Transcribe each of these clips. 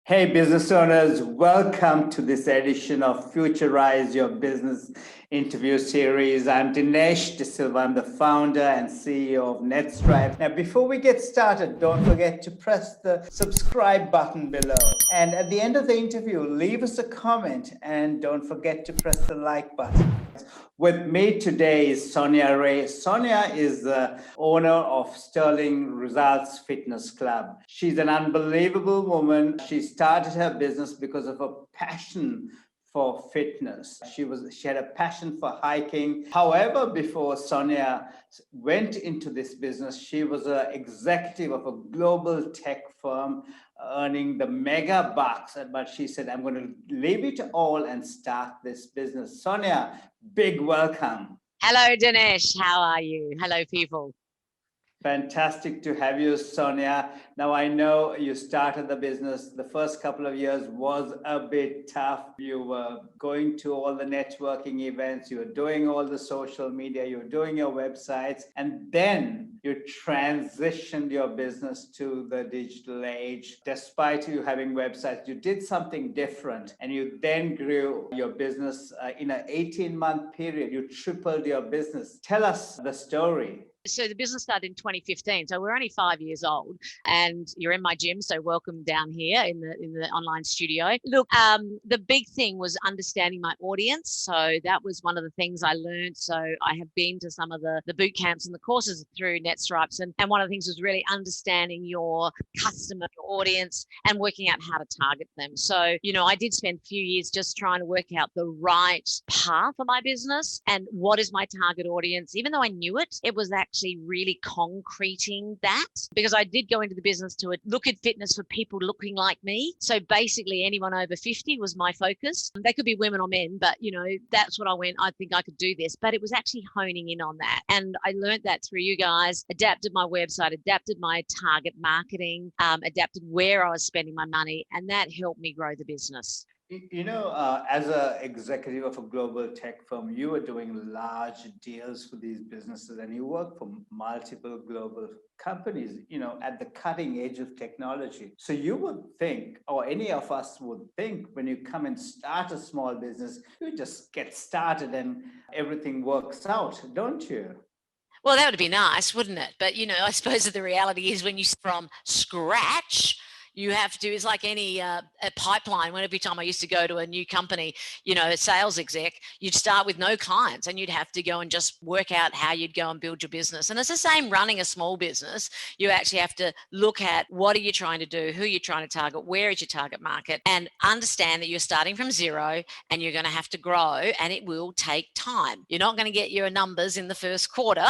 Hey, business owners, welcome to this edition of Futurise Your Business interview series. I'm Dinesh De Silva. I'm the founder and CEO of netStripes. Now, before we get started, don't forget to press the subscribe button below. And at the end of the interview, leave us a comment and don't forget to press the like button. With me today is Sonia Wray. Sonia is the owner of Sterling Results Fitness Club. She's an unbelievable woman. She started her business because of a passion for fitness. She had a passion for hiking. However, before Sonia went into this business, she was an executive of a global tech firm earning the mega bucks. But she said, I'm going to leave it all and start this business. Sonia, big welcome. Hello, Dinesh. How are you? Hello, people. Fantastic to have you, Sonia. Now, I know you started the business. The first couple of years was a bit tough. You were going to all the networking events, you were doing all the social media, you were doing your websites, and then you transitioned your business to the digital age. Despite you having websites, you did something different, and you then grew your business in an 18-month period. You tripled your business. Tell us the story. So the business started in 2015. So we're only 5 years old, and you're in my gym. So welcome down here in the online studio. Look, the big thing was understanding my audience. So that was one of the things I learned. So I have been to some of the boot camps and the courses through netStripes, and one of the things was really understanding your customer, your audience, and working out how to target them. So I did spend a few years just trying to work out the right path for my business and what is my target audience. Even though I knew it, it was actually really concreting that, because I did go into the business to look at fitness for people looking like me. So basically anyone over 50 was my focus. They could be women or men, but that's what I went, I think I could do this. But it was actually honing in on that. And I learned that through you guys, adapted my website, adapted my target marketing, adapted where I was spending my money. And that helped me grow the business. As an executive of a global tech firm, you were doing large deals for these businesses, and you work for multiple global companies, at the cutting edge of technology. So you would think, or any of us would think, when you come and start a small business, you just get started and everything works out, don't you? Well, that would be nice, wouldn't it? But, I suppose the reality is when you start from scratch, you have to, it's like any a pipeline. When every time I used to go to a new company, a sales exec, you'd start with no clients and you'd have to go and just work out how you'd go and build your business. And it's the same running a small business. You actually have to look at what are you trying to do, who you're trying to target, where is your target market, and understand that you're starting from zero and you're going to have to grow, and it will take time. You're not going to get your numbers in the first quarter.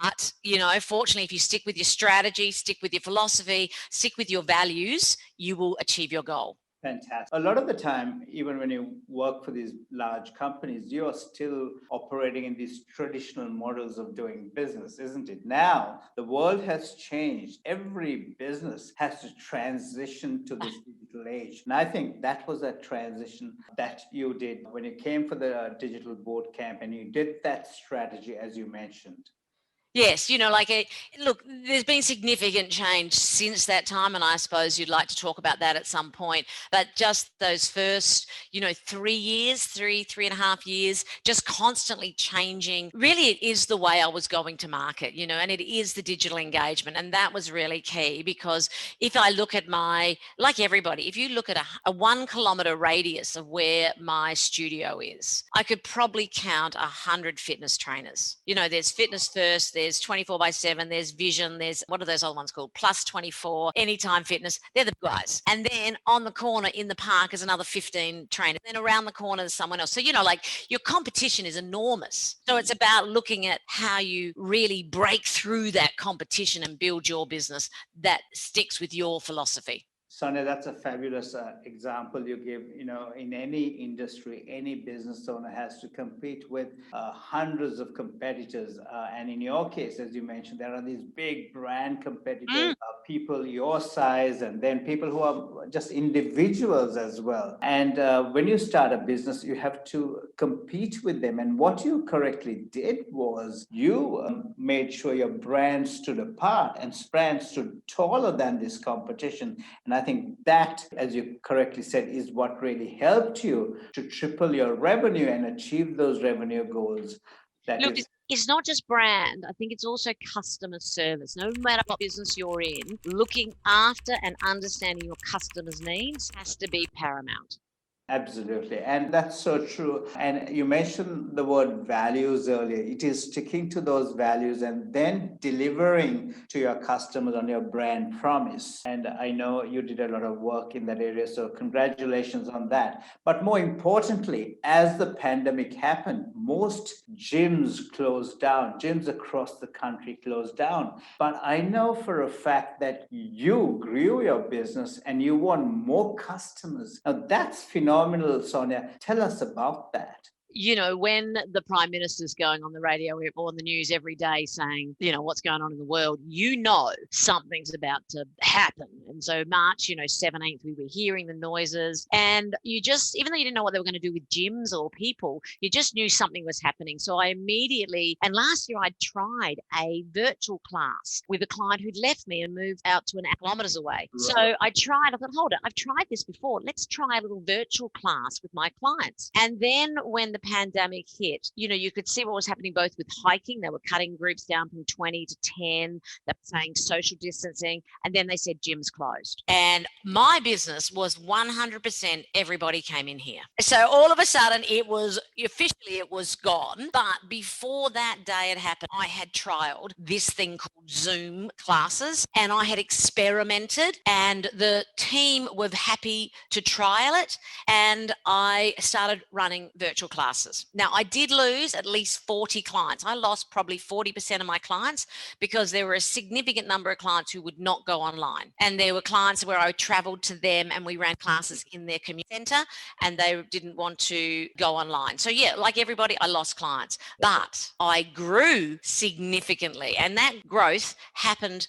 But, fortunately, if you stick with your strategy, stick with your philosophy, stick with your values, you will achieve your goal. Fantastic. A lot of the time, even when you work for these large companies, you are still operating in these traditional models of doing business, isn't it? Now, the world has changed. Every business has to transition to this digital age. And I think that was a transition that you did when you came for the digital boot camp and you did that strategy, as you mentioned. Yes, look, there's been significant change since that time, and I suppose you'd like to talk about that at some point. But just those first, 3 years, three and a half years, just constantly changing. Really, it is the way I was going to market, and it is the digital engagement. And that was really key, because if I look at like everybody, if you look at a 1 kilometer radius of where my studio is, I could probably count 100 fitness trainers. There's Fitness First, there's 24/7, there's Vision, there's, what are those old ones called? Plus 24, Anytime Fitness. They're the guys. And then on the corner in the park is another 15 trainers. Then around the corner there's someone else. So, your competition is enormous. So it's about looking at how you really break through that competition and build your business that sticks with your philosophy. Sonia, that's a fabulous example you give. In any industry, any business owner has to compete with hundreds of competitors. And in your case, as you mentioned, there are these big brand competitors, people your size, and then people who are just individuals as well. And when you start a business, you have to compete with them. And what you correctly did was you made sure your brand stood apart and brand stood taller than this competition. And I think think that, as you correctly said, is what really helped you to triple your revenue and achieve those revenue goals. Look, it's not just brand. I think it's also customer service. No matter what business you're in, looking after and understanding your customers' needs has to be paramount. Absolutely. And that's so true. And you mentioned the word values earlier. It is sticking to those values and then delivering to your customers on your brand promise. And I know you did a lot of work in that area. So congratulations on that. But more importantly, as the pandemic happened, most gyms closed down. Gyms across the country closed down. But I know for a fact that you grew your business and you won more customers. Now that's phenomenal. Sonia. Tell us about that. You know, when the Prime Minister's going on the radio or on the news every day saying, you know, what's going on in the world, you know, something's about to happen. And so March, 17th, we were hearing the noises, and you just, even though you didn't know what they were going to do with gyms or people, you just knew something was happening. So I immediately, and last year I tried a virtual class with a client who'd left me and moved out to 1 kilometers away. Right. So I thought, hold it, I've tried this before. Let's try a little virtual class with my clients. And then when the pandemic hit, you could see what was happening both with hiking. They were cutting groups down from 20 to 10. They were saying social distancing. And then they said gyms closed. And my business was 100% everybody came in here. So all of a sudden it was gone. But before that day had happened, I had trialed this thing called Zoom classes, and I had experimented, and the team were happy to trial it. And I started running virtual classes. Now, I did lose at least 40 clients. I lost probably 40% of my clients because there were a significant number of clients who would not go online. And there were clients where I traveled to them and we ran classes in their community center and they didn't want to go online. So yeah, like everybody, I lost clients, but I grew significantly. And that growth happened,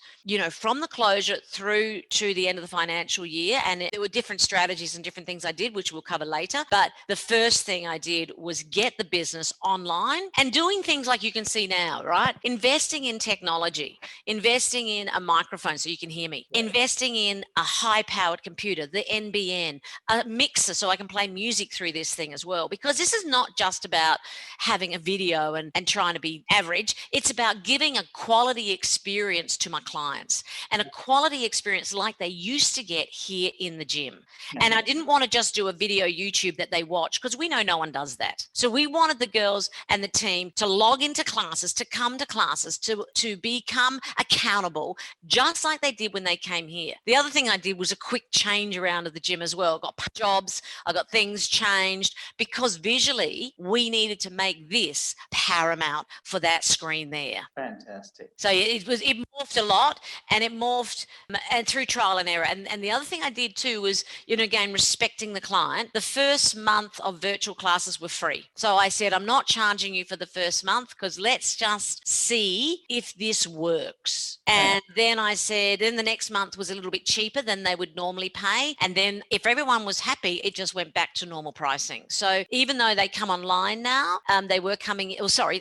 from the closure through to the end of the financial year. And there were different strategies and different things I did, which we'll cover later. But the first thing I did was get the business online and doing things like you can see now, right? Investing in technology, investing in a microphone so you can hear me, investing in a high-powered computer, the NBN, a mixer so I can play music through this thing as well. Because this is not just about having a video and trying to be average. It's about giving a quality experience to my clients, and a quality experience like they used to get here in the gym. And I didn't want to just do a video YouTube that they watch, because we know no one does that. So we wanted the girls and the team to log into classes, to come to classes, to become accountable, just like they did when they came here. The other thing I did was a quick change around of the gym as well. I got jobs, I got things changed, because visually we needed to make this paramount for that screen there. Fantastic. So it morphed a lot, and it morphed and through trial and error. And the other thing I did too was, again, respecting the client. The first month of virtual classes were free. So I said, I'm not charging you for the first month, because let's just see if this works. And then I said, then the next month was a little bit cheaper than they would normally pay. And then if everyone was happy, it just went back to normal pricing. So even though they come online now, they were coming,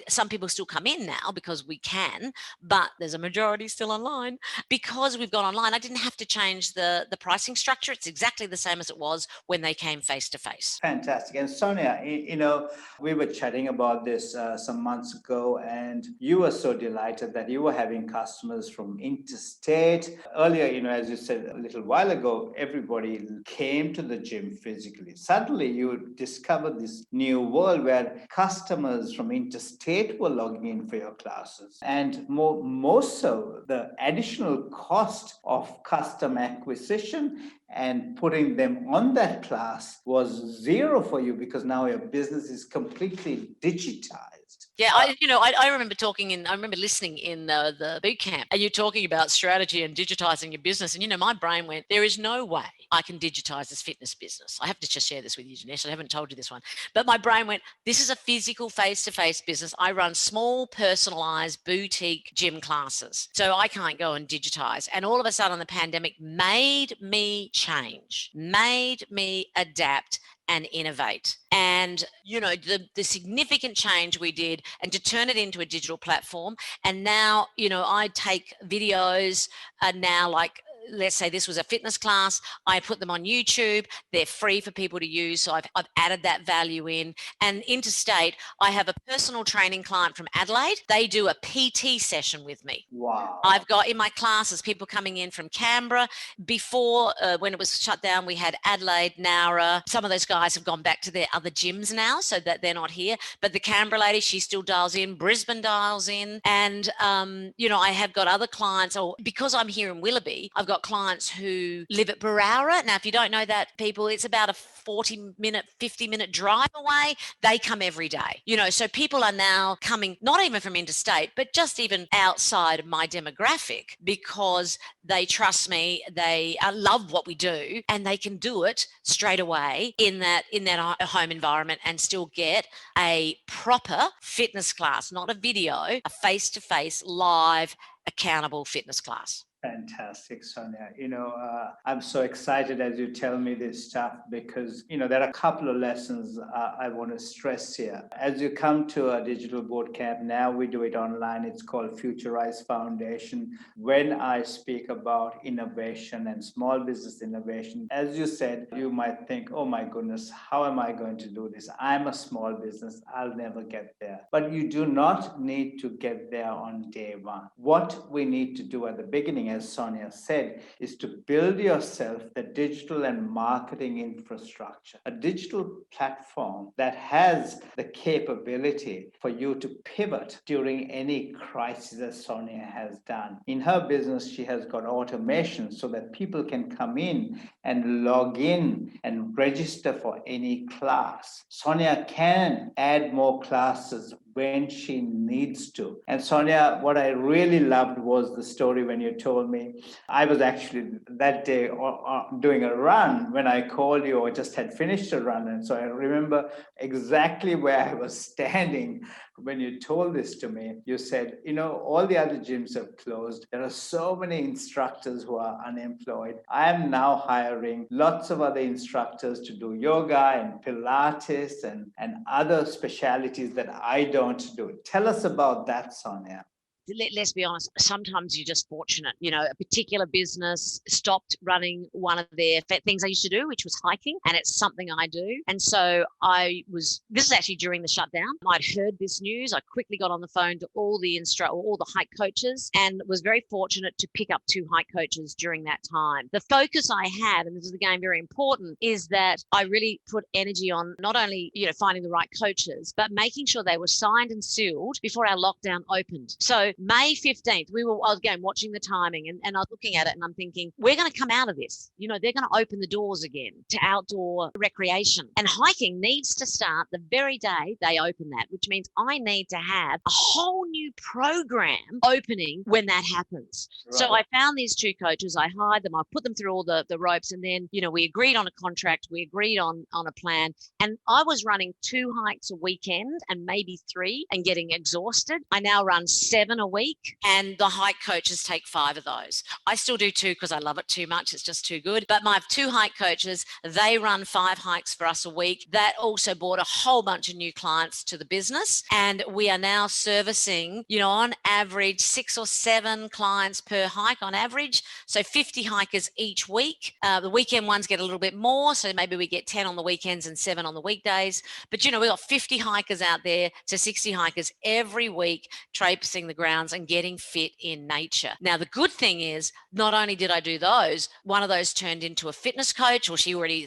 some people still come in now because we can, but there's a majority still online. Because we've gone online, I didn't have to change the pricing structure. It's exactly the same as it was when they came face to face. Fantastic. And Sonia, we were chatting about this some months ago, and you were so delighted that you were having customers from interstate. Earlier, as you said a little while ago, everybody came to the gym physically. Suddenly you discovered this new world where customers from interstate were logging in for your classes. And more so, the additional cost of custom acquisition and putting them on that class was zero for you, because now your business is completely digitized. Yeah, I remember listening in the boot camp, and you're talking about strategy and digitizing your business. And, my brain went, there is no way I can digitize this fitness business. I have to just share this with you, Dinesh. I haven't told you this one. But my brain went, this is a physical face-to-face business. I run small, personalized boutique gym classes. So I can't go and digitize. And all of a sudden, the pandemic made me change, made me adapt and innovate. And, the significant change we did, and to turn it into a digital platform. And now, I take videos now like let's say this was a fitness class, I put them on YouTube. They're free for people to use. So I've added that value in. And interstate, I have a personal training client from Adelaide. They do a PT session with me. Wow. I've got in my classes people coming in from Canberra. Before, when it was shut down, we had Adelaide, Nowra. Some of those guys have gone back to their other gyms now, so that they're not here. But the Canberra lady, she still dials in. Brisbane dials in. And, I have got other clients, or because I'm here in Willoughby, I've got clients who live at Barowra. Now, if you don't know that, people, it's about a 40-minute, 50-minute drive away. They come every day. So people are now coming, not even from interstate, but just even outside of my demographic, because they trust me, they love what we do, and they can do it straight away in that home environment and still get a proper fitness class, not a video, a face-to-face, live, accountable fitness class. Fantastic, Sonia. I'm so excited as you tell me this stuff, because, there are a couple of lessons I want to stress here. As you come to a digital boot camp, now we do it online. It's called Futurise Foundation. When I speak about innovation and small business innovation, as you said, you might think, oh my goodness, how am I going to do this? I'm a small business. I'll never get there. But you do not need to get there on day one. What we need to do at the beginning, as Sonia said, is to build yourself the digital and marketing infrastructure, a digital platform that has the capability for you to pivot during any crisis, as Sonia has done. In her business, she has got automation so that people can come in and log in and register for any class. Sonia can add more classes when she needs to. And Sonia, what I really loved was the story when you told me. I was actually that day doing a run when I called you, or just had finished a run. And so I remember exactly where I was standing when you told this to me. You said, all the other gyms have closed. There are so many instructors who are unemployed. I am now hiring lots of other instructors to do yoga and Pilates and other specialities that I don't do. Tell us about that, Sonia. Let's be honest, sometimes you're just fortunate. A particular business stopped running one of their things I used to do, which was hiking, and it's something I do. And so this is actually during the shutdown. I'd heard this news. I quickly got on the phone to all the hike coaches, and was very fortunate to pick up 2 hike coaches during that time. The focus I had, and this is again very important, is that I really put energy on not only, finding the right coaches, but making sure they were signed and sealed before our lockdown opened. So May 15th, I was again watching the timing, and I was looking at it and I'm thinking, we're going to come out of this. They're going to open the doors again to outdoor recreation. And hiking needs to start the very day they open that, which means I need to have a whole new program opening when that happens. Right. So I found these 2 coaches, I hired them, I put them through all the ropes, and then, we agreed on a contract, we agreed on a plan. And I was running 2 hikes a weekend and maybe 3 and getting exhausted. I now run 7 a week, and the hike coaches take 5 of those. I still do 2 because I love it too much. It's just too good. But my 2 hike coaches, they run 5 hikes for us a week. That also brought a whole bunch of new clients to the business. And we are now servicing, on average 6 or 7 clients per hike on average. So 50 hikers each week. The weekend ones get a little bit more. So maybe we get 10 on the weekends and 7 on the weekdays. But, we've got 50 hikers out there to 60 hikers every week traipsing the grounds and getting fit in nature. Now, the good thing is, not only did I do those, one of those turned into a fitness coach, or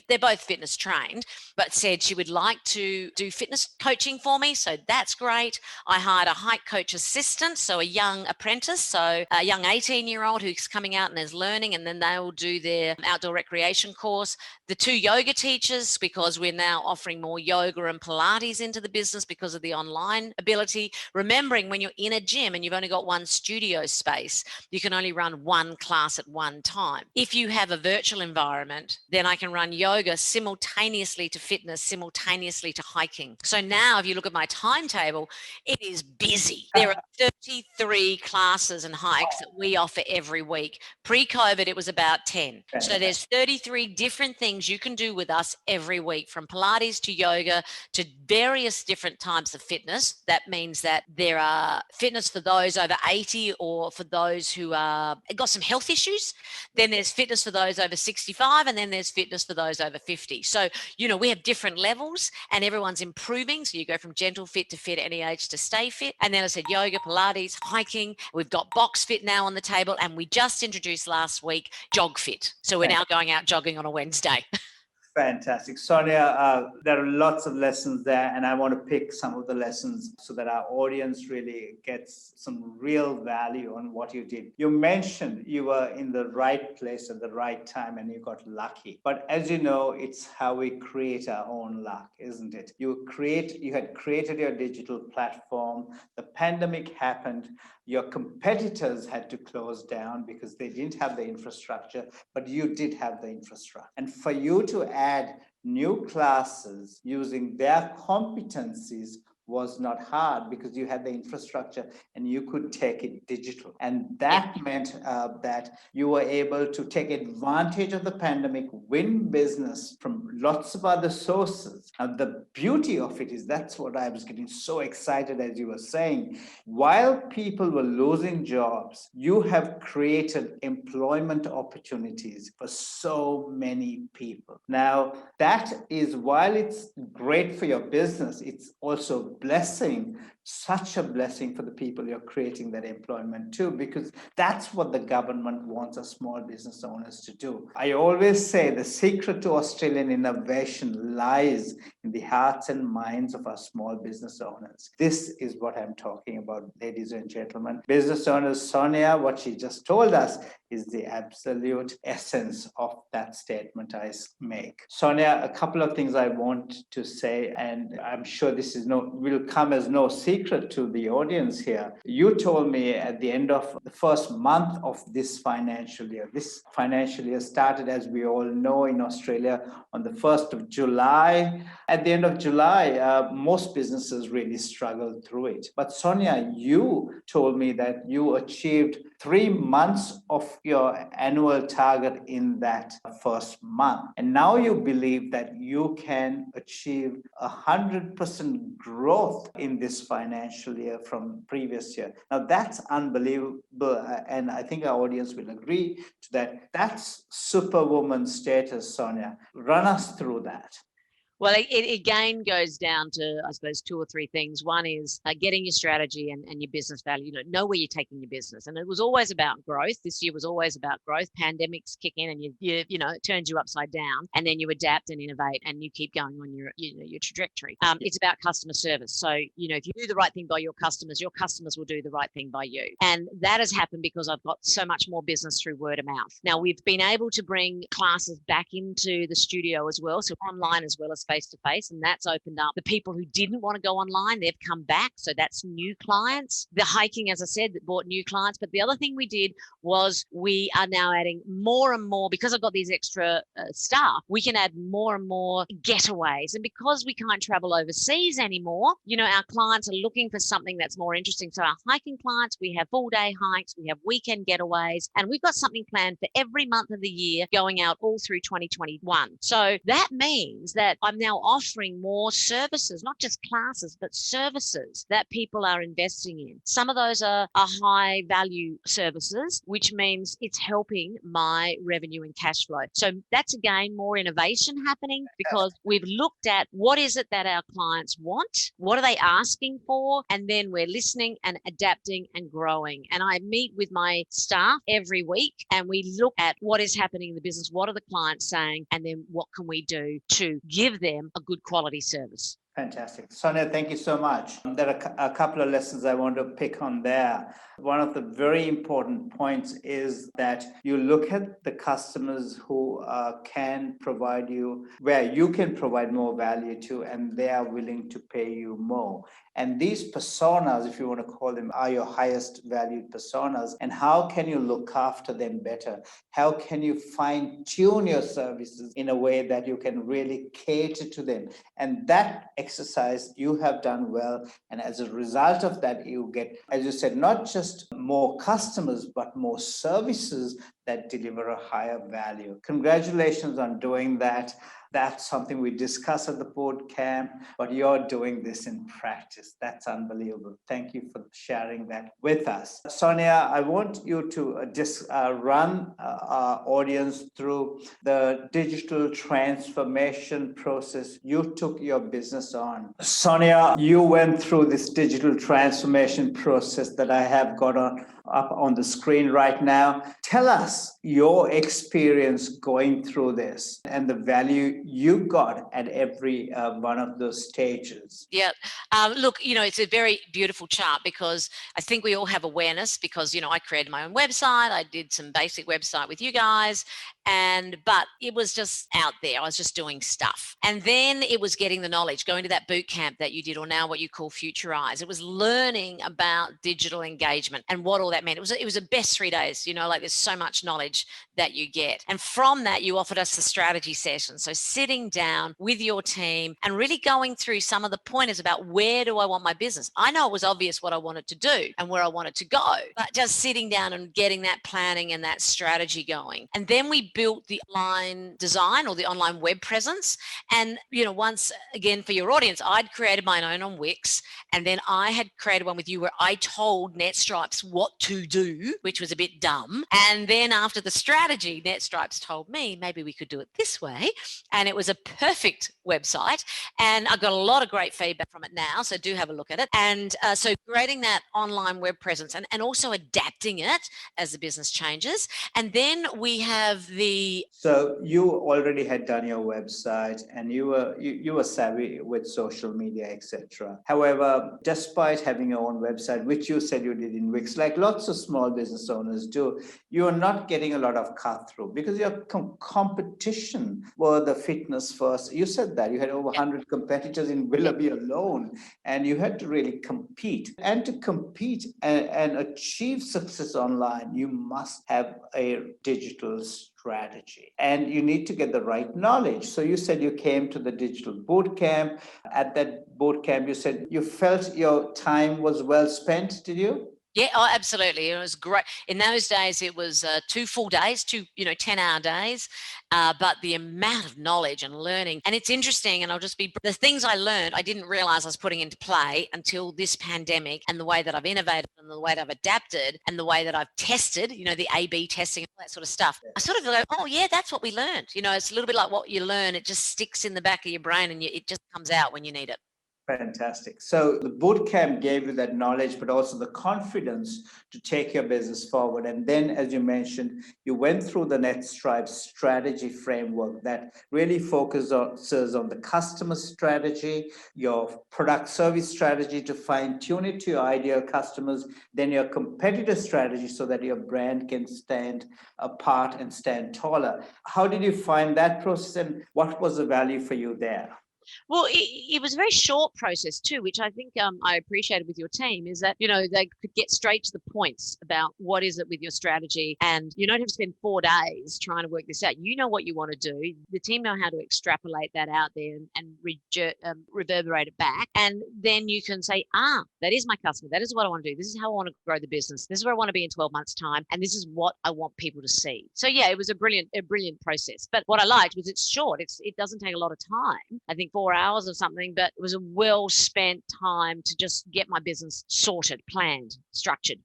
they're both fitness trained, but said she would like to do fitness coaching for me. So that's great. I hired a hike coach assistant, so a young apprentice, so a young 18-year-old who's coming out and is learning, and then they will do their outdoor recreation course. The 2 yoga teachers, because we're now offering more yoga and Pilates into the business because of the online ability. Remembering, when you're in a gym and you've only got 1 studio space, you can only run 1 class at one time. If you have a virtual environment, then I can run yoga simultaneously to fitness, simultaneously to hiking. So now if you look at my timetable, it is busy. There are 33 classes and hikes that we offer every week. Pre-COVID, it was about 10. So there's 33 different things you can do with us every week, from Pilates to yoga to various different types of fitness. That means that there are fitness for those those over 80 or for those who are got some health issues. Then there's fitness for those over 65, and then there's fitness for those over 50. So, we have different levels and everyone's improving. So you go from gentle fit to fit at any age to stay fit. And then I said yoga, Pilates, hiking. We've got box fit now on the table, and we just introduced last week jog fit. So we're now going out jogging on a Wednesday. Fantastic. Sonia, there are lots of lessons there, and I want to pick some of the lessons so that our audience really gets some real value on what you did. You mentioned you were in the right place at the right time and you got lucky. But as you know, it's how we create our own luck, isn't it? You had created your digital platform. The pandemic happened. Your competitors had to close down because they didn't have the infrastructure, but you did have the infrastructure. And for you to add new classes using their competencies was not hard because you had the infrastructure and you could take it digital. And that meant that you were able to take advantage of the pandemic, win business from lots of other sources. And the beauty of it is, that's what I was getting so excited as you were saying. While people were losing jobs, you have created employment opportunities for so many people. Now, that is, while it's great for your business, it's also such a blessing for the people you're creating that employment to, because that's what the government wants us small business owners to do. I always say the secret to Australian innovation lies in the hearts and minds of our small business owners. This is what I'm talking about, ladies and gentlemen. Business owners, Sonia, what she just told us is the absolute essence of that statement I make. Sonia, a couple of things I want to say, and I'm sure this will come as no secret to the audience here. You told me at the end of the first month of this financial year. This financial year started, as we all know, in Australia on the 1st of July. At the end of July, most businesses really struggled through it. But Sonia, you told me that you achieved 3 months of your annual target in that first month. And now you believe that you can achieve 100% growth in this financial year from previous year. Now that's unbelievable. And I think our audience will agree to that. That's superwoman status, Sonia. Run us through that. Well, it again goes down to, I suppose, 2 or 3 things. One is getting your strategy and your business value. Know where you're taking your business. And it was always about growth. This year was always about growth. Pandemics kick in and it turns you upside down, and then you adapt and innovate and you keep going on your trajectory. It's about customer service. So, if you do the right thing by your customers will do the right thing by you. And that has happened because I've got so much more business through word of mouth. Now, we've been able to bring classes back into the studio as well. So online as well as face-to-face, and that's opened up. The people who didn't want to go online, they've come back, so that's new clients. The hiking, as I said, that brought new clients. But the other thing we did was we are now adding more and more, because I've got these extra staff, we can add more and more getaways. And because we can't travel overseas anymore, our clients are looking for something that's more interesting. So our hiking clients, we have full-day hikes, we have weekend getaways, and we've got something planned for every month of the year going out all through 2021. So that means that I'm now offering more services, not just classes, but services that people are investing in. Some of those are high value services, which means it's helping my revenue and cash flow. So that's again more innovation happening, because we've looked at what is it that our clients want, what are they asking for, and then we're listening and adapting and growing. And I meet with my staff every week and we look at what is happening in the business, what are the clients saying, and then what can we do to give them a good quality service. Fantastic. Sonia, thank you so much. There are a couple of lessons I want to pick on there. One of the very important points is that you look at the customers who can provide you, where you can provide more value to, and they are willing to pay you more. And these personas, if you want to call them, are your highest valued personas. And how can you look after them better? How can you fine tune your services in a way that you can really cater to them? And that exercise you have done well. And as a result of that, you get, as you said, not just more customers, but more services that deliver a higher value. Congratulations on doing that. that's something we discuss at the boot camp, but you're doing this in practice. That's unbelievable. Thank you for sharing that with us. Sonia, I want you to just run our audience through the digital transformation process you took your business on. Sonia, you went through this digital transformation process that I have got up on the screen right now. Tell us your experience going through this and the value you got at every one of those stages. Yeah. Look, it's a very beautiful chart because I think we all have awareness because, I created my own website. I did some basic website with you guys, but it was just out there. I was just doing stuff. And then it was getting the knowledge, going to that boot camp that you did, or now what you call Futurise. It was learning about digital engagement and what all that meant. It was the best 3 days, there's so much knowledge that you get. And from that, you offered us the strategy session. So sitting down with your team and really going through some of the pointers about where do I want my business. I know it was obvious what I wanted to do and where I wanted to go, but just sitting down and getting that planning and that strategy going. And then we built the online design or the online web presence. And, once again, for your audience, I'd created my own on Wix. And then I had created one with you where I told netStripes what to do, which was a bit dumb. And then after the strategy, netStripes told me maybe we could do it this way. And it was a perfect website. And I got a lot of great feedback from it now. So do have a look at it. And so creating that online web presence and also adapting it as the business changes. And then we have So you already had done your website and you were savvy with social media, etc. However, despite having your own website, which you said you did in Wix, like lots of small business owners do, you are not getting a lot of cut through because your competition were the fitness first. You said that you had over 100 competitors in Willoughby alone, and you had to really compete. And to compete and achieve success online, you must have a digital strategy and you need to get the right knowledge. So you said you came to the digital boot camp. At that boot camp, you said you felt your time was well spent, did you? Yeah, oh, absolutely. It was great. In those days, it was 2 full days, 10-hour days, but the amount of knowledge and learning. And it's interesting, and the things I learned, I didn't realize I was putting into play until this pandemic and the way that I've innovated and the way that I've adapted and the way that I've tested, the A/B testing and all that sort of stuff. I sort of go, oh, yeah, that's what we learned. It's a little bit like what you learn. It just sticks in the back of your brain and it just comes out when you need it. Fantastic. So the boot camp gave you that knowledge, but also the confidence to take your business forward. And then, as you mentioned, you went through the netStripes strategy framework that really focuses on the customer strategy, your product service strategy to fine tune it to your ideal customers, then your competitor strategy so that your brand can stand apart and stand taller. How did you find that process and what was the value for you there? Well, it was a very short process too, which I think I appreciated with your team is that, they could get straight to the points about what is it with your strategy. And you don't have to spend 4 days trying to work this out. You know what you want to do. The team know how to extrapolate that out there and reverberate it back. And then you can say, that is my customer. That is what I want to do. This is how I want to grow the business. This is where I want to be in 12 months' time. And this is what I want people to see. So yeah, it was a brilliant process. But what I liked was it's short. It doesn't take a lot of time. I think 4 hours or something, but it was a well spent time to just get my business sorted, planned, structured.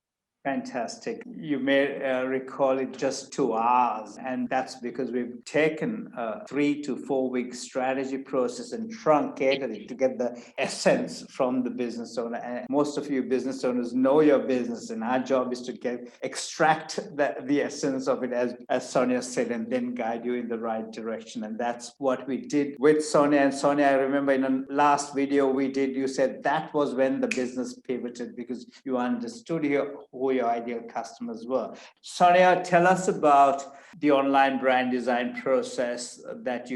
Fantastic. You may recall it just 2 hours, and that's because we've taken a 3 to 4 week strategy process and truncated it to get the essence from the business owner. And most of you business owners know your business, and our job is to extract the essence of it, as Sonia said, and then guide you in the right direction. And that's what we did with Sonia. And Sonia, I remember in the last video we did, you said that was when the business pivoted because you understood who your ideal customers were. Sonia, tell us about the online brand design process that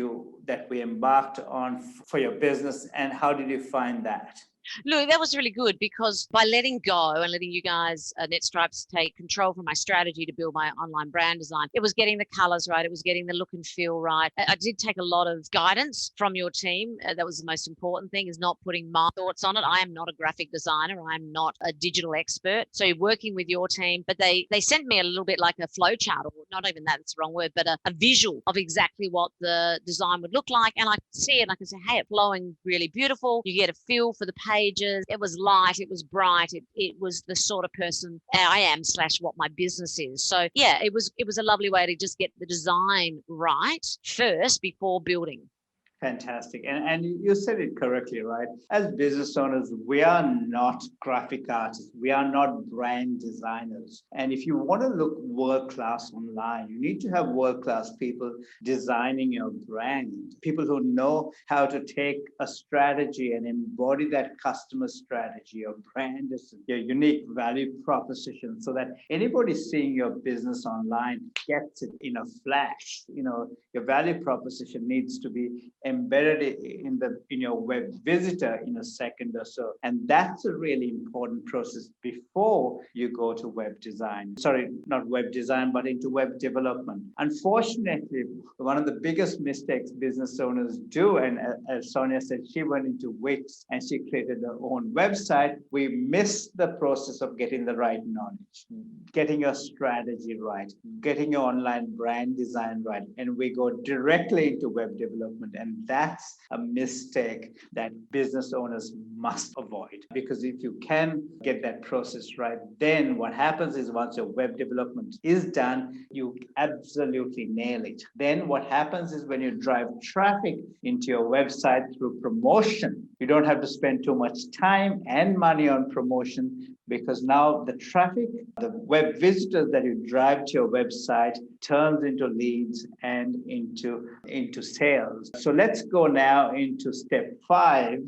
we embarked on for your business, and how did you find that? Look, that was really good because by letting go and letting you guys, netStripes, take control from my strategy to build my online brand design, it was getting the colors right. It was getting the look and feel right. I did take a lot of guidance from your team. That was the most important thing, is not putting my thoughts on it. I am not a graphic designer. I am not a digital expert. So working with your team, but they sent me a little bit like a flow chart, or not even that, it's the wrong word, but a visual of exactly what the design would look like. And I could see it and I could say, hey, it's flowing really beautiful. You get a feel for the pages. It was light, it was bright, it was the sort of person I am / what my business is. So yeah, it was a lovely way to just get the design right first before building. Fantastic. And you said it correctly, right? As business owners, we are not graphic artists. We are not brand designers. And if you want to look world-class online, you need to have world-class people designing your brand, people who know how to take a strategy and embody that customer strategy, your brand, your unique value proposition, so that anybody seeing your business online gets it in a flash. Your value proposition needs to be embedded in your web visitor in a second or so. And that's a really important process before you go to web design. Sorry, not web design, but into web development. Unfortunately, one of the biggest mistakes business owners do, and as Sonia said, she went into Wix and she created her own website. We miss the process of getting the right knowledge, getting your strategy right, getting your online brand design right, and we go directly into web development. And that's a mistake that business owners must avoid, because if you can get that process right, then what happens is once your web development is done, you absolutely nail it. Then what happens is when you drive traffic into your website through promotion, you don't have to spend too much time and money on promotion, because now the traffic, the web visitors that you drive to your website turns into leads and into sales. So let's go now into step 5,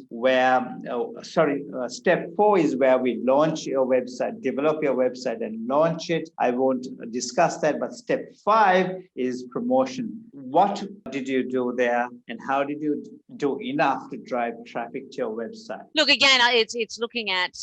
step 4 is where we launch your website, develop your website and launch it. I won't discuss that, but step 5 is promotion. What did you do there, and how did you do enough to drive traffic to your website? Look, again, it's looking at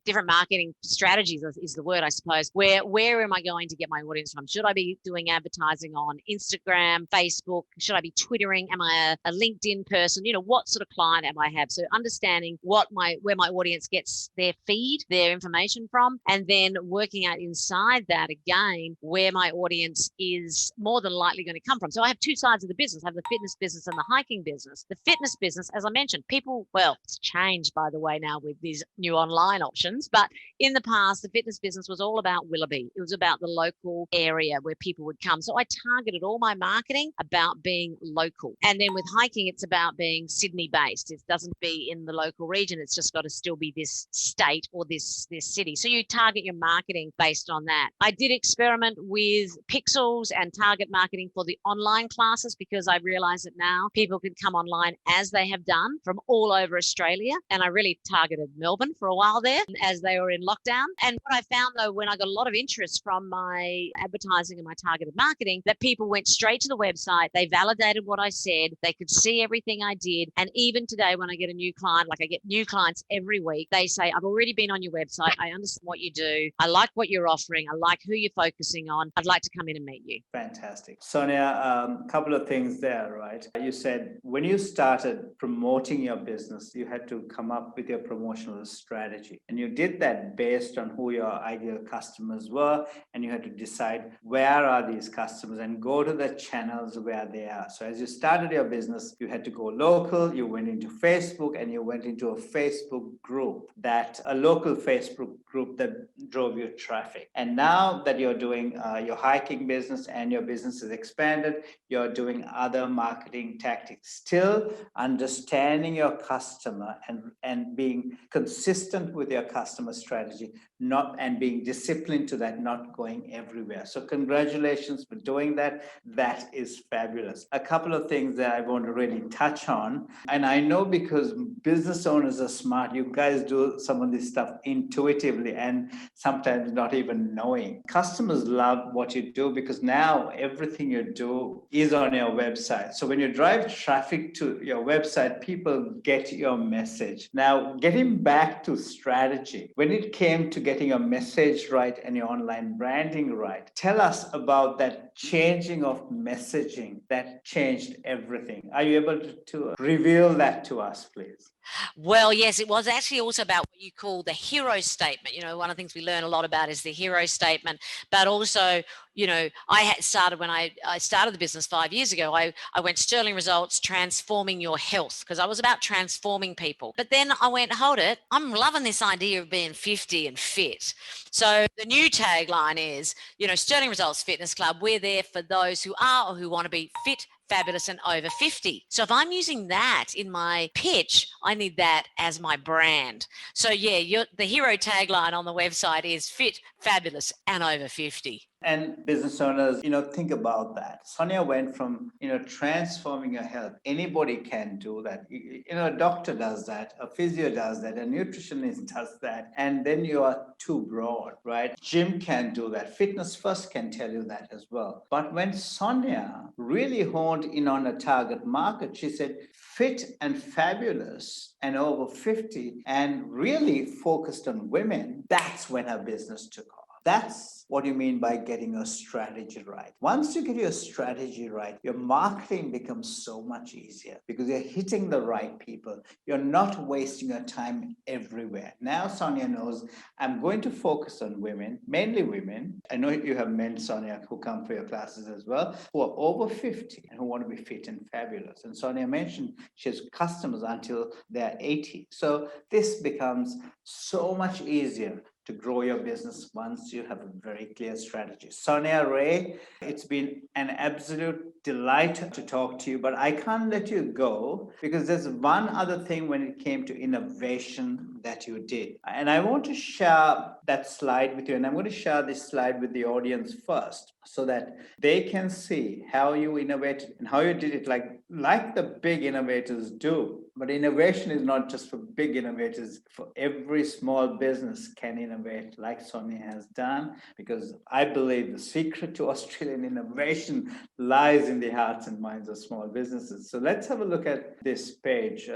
different marketing strategies is the word, I suppose. Where am I going to get my audience from? Should I be doing advertising on Instagram, Facebook? Should I be Twittering? Am I a LinkedIn person? What sort of client am I have? So understanding where my audience gets their feed, their information from, and then working out inside that again where my audience is more than likely going to come from. So I have two sides of the business. I have the fitness business and the hiking business. The fitness business, as I mentioned, it's changed, by the way, now with these new online options. But in the past, the fitness business was all about Willoughby. It was about the local area where people would come. So I targeted all my marketing about being local. And then with hiking, it's about being Sydney based. It doesn't be in the local region. It's just got to still be this state or this city. So you target your marketing based on that. I did experiment with pixels and target marketing for the online classes, because I realize that now people can come online as they have done from all over Australia. And I really targeted Melbourne for a while there as they were in lockdown. And what I found, though, when I got a lot of interest from my advertising and my targeted marketing, that people went straight to the website. They validated what I said. They could see everything I did. And even today, when I get a new client, like I get new clients every week, they say, I've already been on your website. I understand what you do. I like what you're offering. I like who you're focusing on. I'd like to come in and meet you. Fantastic. Sonia, a couple of things there, right? You said when you started promoting your business, you had to come up with your promotional strategy. And you did that based on who your ideal customers were. And you had to decide where are these customers and go to the channels where they are. So as you started your business, you had to go local. You went into Facebook and you went into a Facebook group, a local Facebook group that drove your traffic. And now that you're doing your hiking business and your business is expanded, you're doing other marketing tactics, still understanding your customer and being consistent with your customer strategy, and being disciplined to that, not going everywhere. So congratulations for doing that. That is fabulous. A couple of things that I want to really touch on, and I know because business owners are smart, you guys do some of this stuff intuitively and sometimes not even knowing. Customers love what you do because now everything you do is is on your website. So when you drive traffic to your website, people get your message. Now, getting back to strategy, when it came to getting your message right and your online branding right, tell us about that changing of messaging that changed everything. Are you able to reveal that to us, please? Well, yes, it was actually also about what you call the hero statement. One of the things we learn a lot about is the hero statement, but also, I had started when I started the business 5 years ago. I went sterling results, transforming your health, because I was about transforming people. But then I went, hold it, I'm loving this idea of being 50 and fit. So the new tagline is, Sterling Results Fitness Club, we're there for those who are or who want to be fit, fabulous, and over 50. So if I'm using that in my pitch, I need that as my brand. So yeah, the hero tagline on the website is fit, fabulous, and over 50. And business owners, think about that. Sonia went from, transforming your health. Anybody can do that. A doctor does that, a physio does that, a nutritionist does that. And then you are too broad, right? Gym can do that. Fitness First can tell you that as well. But when Sonia really honed in on a target market, she said, fit and fabulous and over 50, and really focused on women, that's when her business took off. That's what you mean by getting your strategy right. Once you get your strategy right, your marketing becomes so much easier because you're hitting the right people. You're not wasting your time everywhere. Now Sonia knows I'm going to focus on women, mainly women. I know you have men, Sonia, who come for your classes as well, who are over 50 and who want to be fit and fabulous. And Sonia mentioned she has customers until they're 80. So this becomes so much easier to grow your business once you have a very clear strategy. Sonia Wray, it's been an absolute delight to talk to you, but I can't let you go because there's one other thing when it came to innovation that you did. And I want to share that slide with you, and I'm going to share this slide with the audience first so that they can see how you innovated and how you did it like the big innovators do. But innovation is not just for big innovators. For every small business can innovate like Sonia has done, because I believe the secret to Australian innovation lies in the hearts and minds of small businesses. So let's have a look at this page.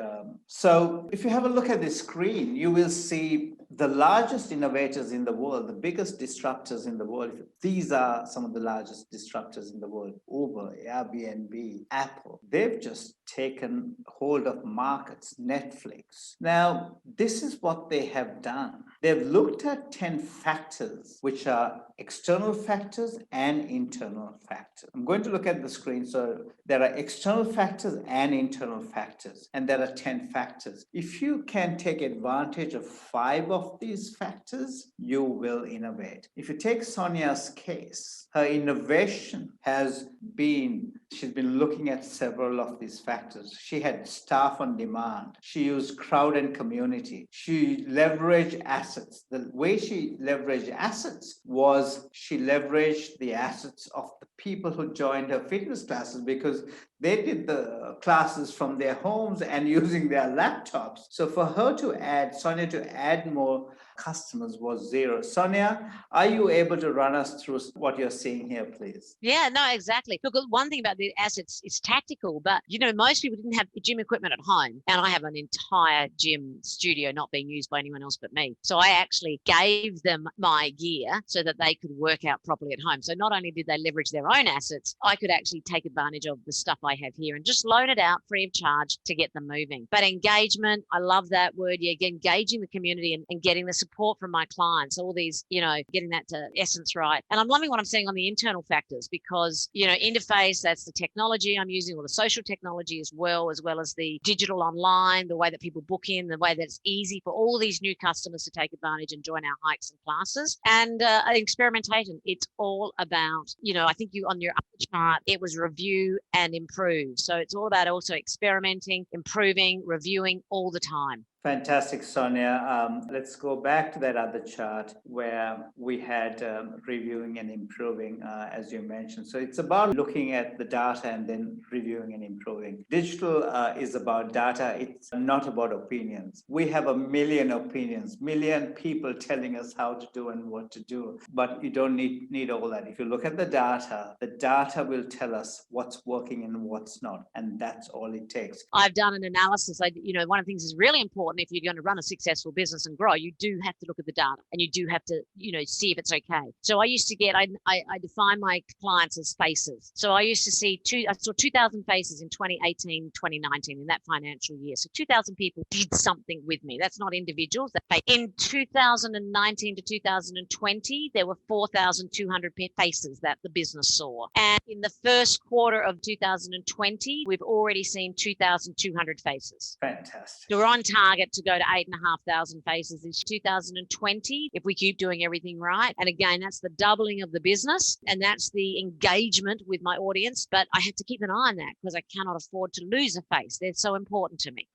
So if you have a look at the screen, you will see the largest innovators in the world, the biggest disruptors in the world. These are some of the largest disruptors in the world: Uber, Airbnb, Apple. They've just taken hold of markets, Netflix. Now, this is what they have done. They've looked at 10 factors, which are external factors and internal factors. I'm going to look at the screen. So there are external factors and internal factors, and there are 10 factors. If you can take advantage of 5 of these factors, you will innovate. If you take Sonia's case, her innovation has been, she's been looking at several of these factors. She had staff on demand. She used crowd and community. She leveraged assets. The way she leveraged assets was she leveraged the assets of the people who joined her fitness classes, because they did the classes from their homes and using their laptops. So for her to add, Sonia to add more customers was zero. Sonia, are you able to run us through what you're seeing here, please? Yeah, no, exactly. Look, one thing about the assets is tactical, but most people didn't have gym equipment at home, and I have an entire gym studio not being used by anyone else but me. So I actually gave them my gear so that they could work out properly at home. So not only did they leverage their own assets, I could actually take advantage of the stuff I have here and just loan it out free of charge to get them moving. But engagement, I love that word. Yeah, engaging the community and getting the support from my clients, all these, getting that to essence right. And I'm loving what I'm seeing on the internal factors because, interface, that's the technology I'm using, or the social technology as well as the digital online, the way that people book in, the way that it's easy for all these new customers to take advantage and join our hikes and classes. And experimentation, it's all about, I think you on your upper chart, it was review and improve. So it's all about also experimenting, improving, reviewing all the time. Fantastic, Sonia. Let's go back to that other chart where we had reviewing and improving, as you mentioned. So it's about looking at the data and then reviewing and improving. Digital is about data. It's not about opinions. We have a million opinions, million people telling us how to do and what to do, but you don't need all that. If you look at the data will tell us what's working and what's not, and that's all it takes. I've done an analysis. One of the things is really important if you're going to run a successful business and grow, you do have to look at the data and you do have to, see if it's okay. So I used to I define my clients as faces. So I used to I saw 2,000 faces in 2018, 2019 in that financial year. So 2,000 people did something with me. That's not individuals. In 2019 to 2020, there were 4,200 faces that the business saw. And in the first quarter of 2020, we've already seen 2,200 faces. Fantastic. So we're on target to go to 8,500 faces in 2020 if we keep doing everything right. And again, that's the doubling of the business and that's the engagement with my audience. But I have to keep an eye on that because I cannot afford to lose a face. They're so important to me.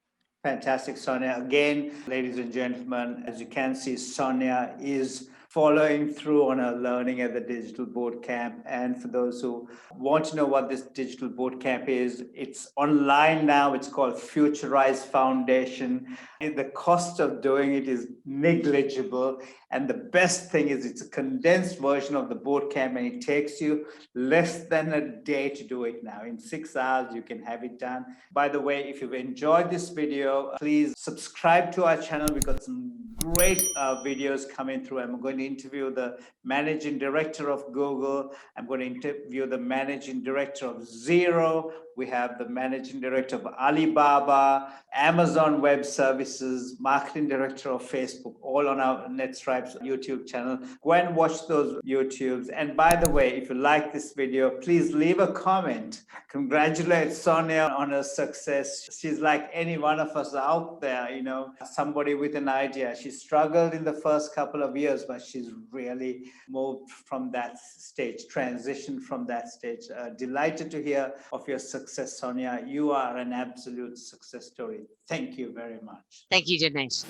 Fantastic, Sonia. Again, ladies and gentlemen, as you can see, Sonia is following through on her learning at the digital bootcamp. And for those who want to know what this digital bootcamp is, it's online now. It's called Futurise Foundation. And the cost of doing it is negligible. And the best thing is it's a condensed version of the bootcamp, and it takes you less than a day to do it now. In 6 hours, you can have it done. By the way, if you've enjoyed this video, please subscribe to our channel. We've got some great videos coming through. I'm going to interview the managing director of Google. I'm going to interview the managing director of Xero. We have the managing director of Alibaba, Amazon Web Services, marketing director of Facebook, all on our netStripes YouTube channel. Go and watch those YouTubes. And by the way, if you like this video, please leave a comment. Congratulate Sonia on her success. She's like any one of us out there, somebody with an idea. She struggled in the first couple of years, but she's really moved from that stage, transitioned from that stage. Delighted to hear of your success, Sonia. You are an absolute success story. Thank you very much. Thank you, Dinesh.